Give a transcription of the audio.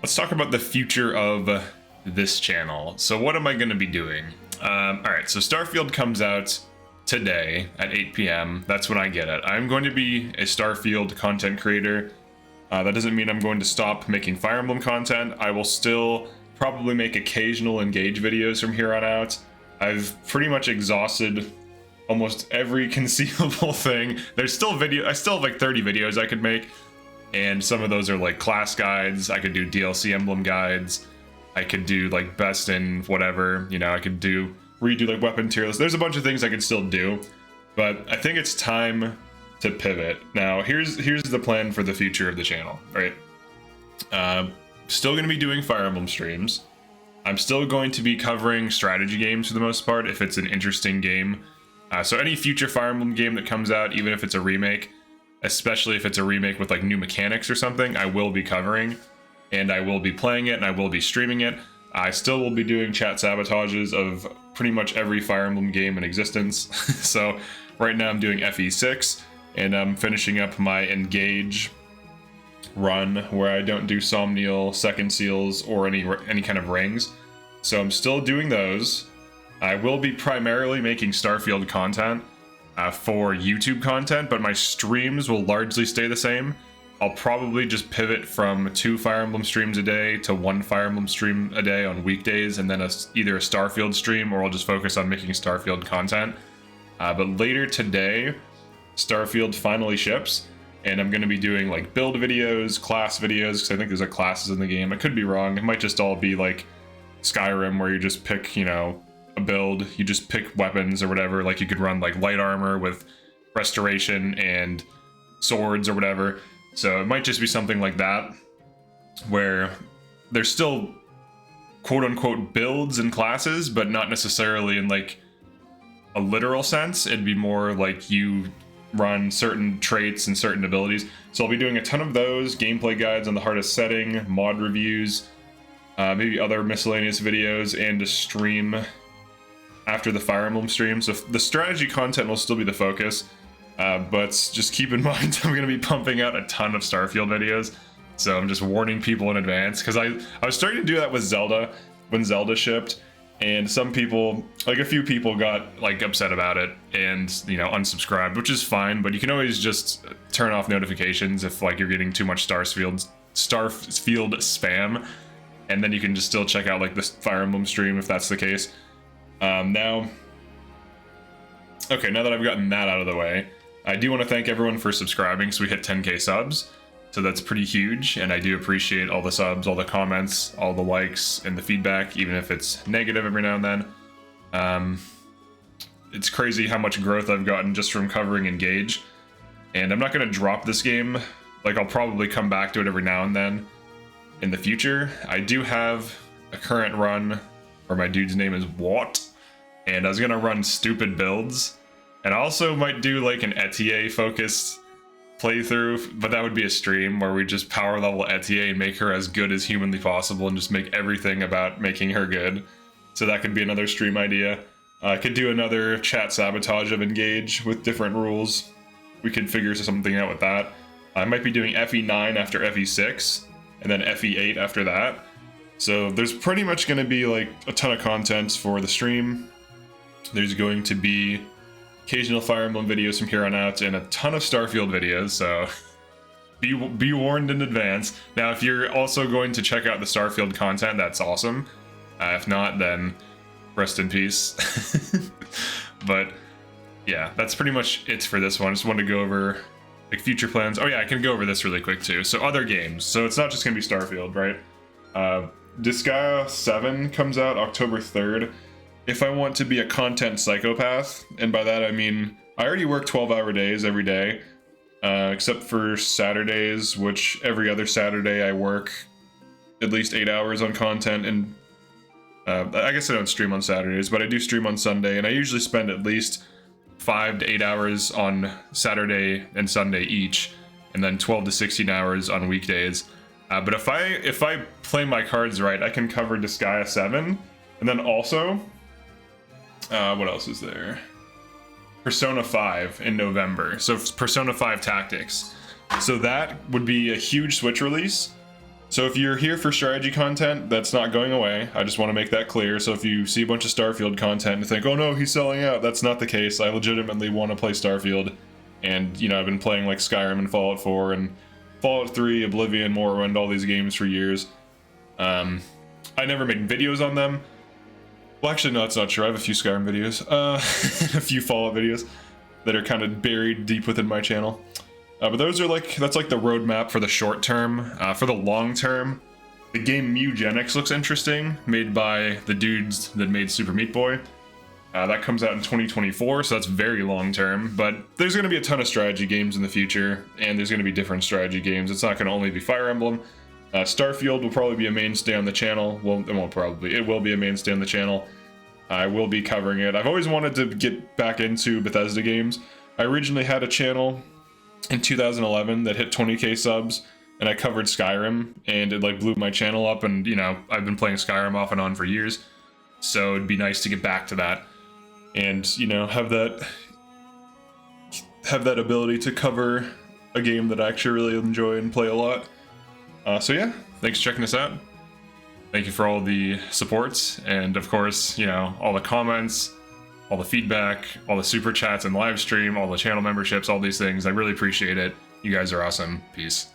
let's talk about the future of this channel. So what am I going to be doing? All right, so Starfield comes out today at 8 p.m. That's when I get it. I'm going to be a Starfield content creator. That doesn't mean I'm going to stop making Fire Emblem content. I will still probably make occasional Engage videos from here on out. I've pretty much exhausted almost every conceivable thing. There's still I still have like 30 videos I could make, and some of those are like class guides. I could do DLC emblem guides. I could do like best in whatever, you know, I could redo like weapon tier lists. There's a bunch of things I could still do, but I think it's time to pivot. Now, here's the plan for the future of the channel, right? Still going to be doing Fire Emblem streams. I'm still going to be covering strategy games for the most part, if it's an interesting game. So any future Fire Emblem game that comes out, even if it's a remake, especially if it's a remake with like new mechanics or something, I will be covering, and I will be playing it, and I will be streaming it. I still will be doing chat sabotages of pretty much every Fire Emblem game in existence. So right now I'm doing FE6, and I'm finishing up my Engage run where I don't do Somnial, Second Seals, or any kind of rings. So I'm still doing those. I will be primarily making Starfield content for YouTube content, but my streams will largely stay the same. I'll probably just pivot from 2 Fire Emblem streams a day to 1 Fire Emblem stream a day on weekdays, and then either a Starfield stream, or I'll just focus on making Starfield content. But later today, Starfield finally ships, and I'm going to be doing like build videos, class videos, because I think there's like classes in the game. I could be wrong. It might just all be like Skyrim, where you just pick, you know, a build, you just pick weapons or whatever. Like you could run like light armor with restoration and swords or whatever. So it might just be something like that, where there's still quote-unquote builds and classes, but not necessarily in like a literal sense. It'd be more like you run certain traits and certain abilities. So I'll be doing a ton of those, gameplay guides on the hardest setting, mod reviews, maybe other miscellaneous videos, and a stream after the Fire Emblem stream. So the strategy content will still be the focus. But just keep in mind, I'm going to be pumping out a ton of Starfield videos, so I'm just warning people in advance, because I was starting to do that with Zelda when Zelda shipped, and some people, like a few people, got like upset about it and, you know, unsubscribed, which is fine. But you can always just turn off notifications if like you're getting too much Starfield spam, and then you can just still check out like the Fire Emblem stream if that's the case. Now that I've gotten that out of the way, I do want to thank everyone for subscribing. So we hit 10k subs, so that's pretty huge, and I do appreciate all the subs, all the comments, all the likes, and the feedback, even if it's negative every now and then. It's crazy how much growth I've gotten just from covering Engage, and I'm not going to drop this game. Like, I'll probably come back to it every now and then in the future. I do have a current run where my dude's name is Watt, and I was going to run stupid builds. And I also might do like an Etier focused playthrough, but that would be a stream where we just power level Etier and make her as good as humanly possible, and just make everything about making her good. So that could be another stream idea. I could do another chat sabotage of Engage with different rules. We could figure something out with that. I might be doing FE9 after FE6, and then FE8 after that. So there's pretty much going to be like a ton of content for the stream. There's going to be occasional Fire Emblem videos from here on out, and a ton of Starfield videos, so be warned in advance. Now, if you're also going to check out the Starfield content, that's awesome. If not, then rest in peace. But yeah, that's pretty much it for this one. I just wanted to go over like future plans. Oh yeah, I can go over this really quick too. So other games. So it's not just gonna be Starfield, right? Disgaea 7 comes out October 3rd. If I want to be a content psychopath, and by that I mean I already work 12-hour days every day, except for Saturdays, which every other Saturday I work at least 8 hours on content, and I guess I don't stream on Saturdays, but I do stream on Sunday, and I usually spend at least 5 to 8 hours on Saturday and Sunday each, and then 12 to 16 hours on weekdays. But if I play my cards right, I can cover Disgaea 7, and then also, what else is there? Persona 5 in November. So Persona 5 Tactics. So that would be a huge Switch release. So if you're here for strategy content, that's not going away. I just want to make that clear. So if you see a bunch of Starfield content and think, oh no, he's selling out, that's not the case. I legitimately want to play Starfield. And, you know, I've been playing like Skyrim and Fallout 4 and Fallout 3, Oblivion, Morrowind, all these games for years. I never made videos on them. Well, actually, no, that's not true. I have a few Skyrim videos, a few Fallout videos that are kind of buried deep within my channel. But those are that's like the roadmap for the short term. For the long term, the game Mugenics looks interesting, made by the dudes that made Super Meat Boy. That comes out in 2024, so that's very long term. But there's going to be a ton of strategy games in the future, and there's going to be different strategy games. It's not going to only be Fire Emblem. Starfield will probably be a mainstay on the channel. Well, it won't probably. It will be a mainstay on the channel. I will be covering it. I've always wanted to get back into Bethesda games. I originally had a channel in 2011 that hit 20k subs, and I covered Skyrim, and it like blew my channel up, and you know, I've been playing Skyrim off and on for years, so it'd be nice to get back to that and, you know, have that ability to cover a game that I actually really enjoy and play a lot. So yeah, thanks for checking us out. Thank you for all the supports, and of course, you know, all the comments, all the feedback, all the super chats and live stream, all the channel memberships, all these things. I really appreciate it. You guys are awesome. Peace.